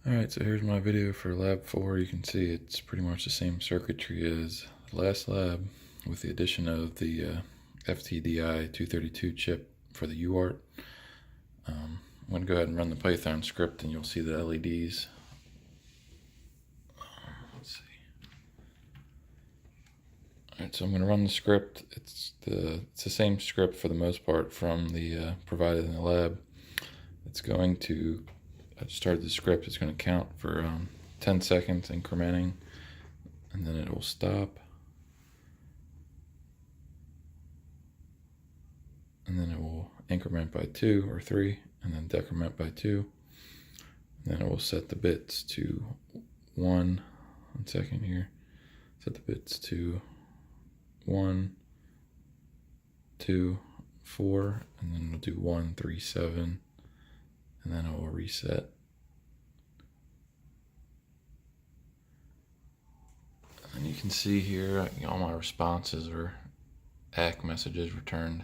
Alright, so here's my video for lab 4. You can see it's pretty much the same circuitry as the last lab with the addition of the FTDI 232 chip for the UART. I'm going to go ahead and run the Python script and you'll see the LEDs. Let's see. Alright, so I'm going to run the script. It's the same script for the most part from the provided in the lab. It's going to I started the script. It's going to count for 10 seconds incrementing, and then it will stop, and then it will increment by 2 or 3, and then decrement by 2, and then it will set the bits to 1 second here, set the bits to 1, 2, 4, and then we'll do 1, 3, 7, and then it will reset. And you can see here, all my responses are ACK messages returned.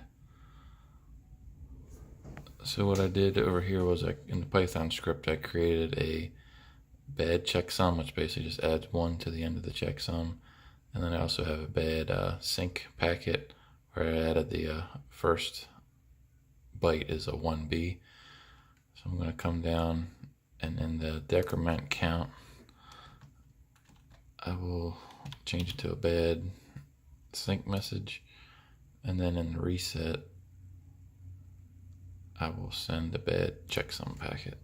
So what I did over here was in the Python script, I created a bad checksum, which basically just adds 1 to the end of the checksum. And then I also have a bad sync packet where I added the first byte is a 1B. So I'm going to come down, and in the decrement count, I will change it to a bad sync message, and then in the reset, I will send a bad checksum packet.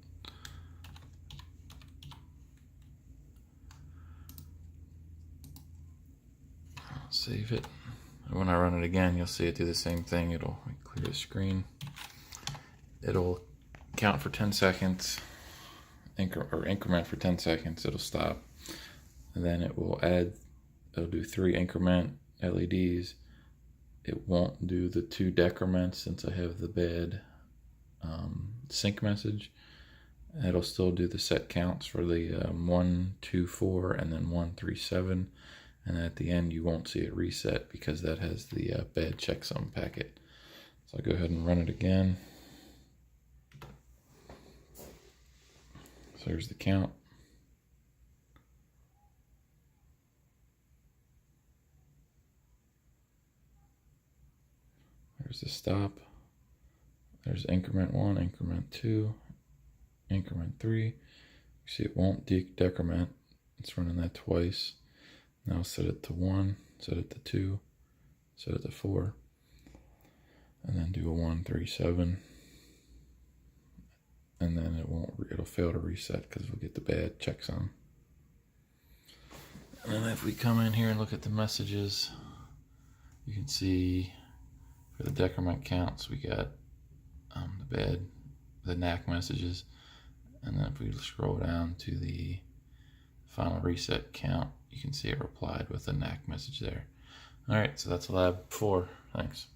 I'll save it. And when I run it again, you'll see it do the same thing. It'll clear the screen. It'll count for 10 seconds, increment for 10 seconds. It'll stop, and then it will it'll do 3 increment LEDs. It won't do the 2 decrements since I have the bad sync message. It'll still do the set counts for the 1, 2, 4, and then 1, 3, 7. And at the end, you won't see it reset because that has the bad checksum packet. So I'll go ahead and run it again. So there's the count. There's the stop. There's increment 1, increment 2, increment 3. You see it won't decrement. It's running that twice. Now set it to 1, set it to 2, set it to 4, and then do a 1, 3, 7. And then it'll fail to reset because we'll get the bad checksum. And then if we come in here and look at the messages, you can see for the decrement counts, we got the NAC messages. And then if we scroll down to the final reset count, you can see it replied with a NAC message there. All right, so that's lab 4. Thanks.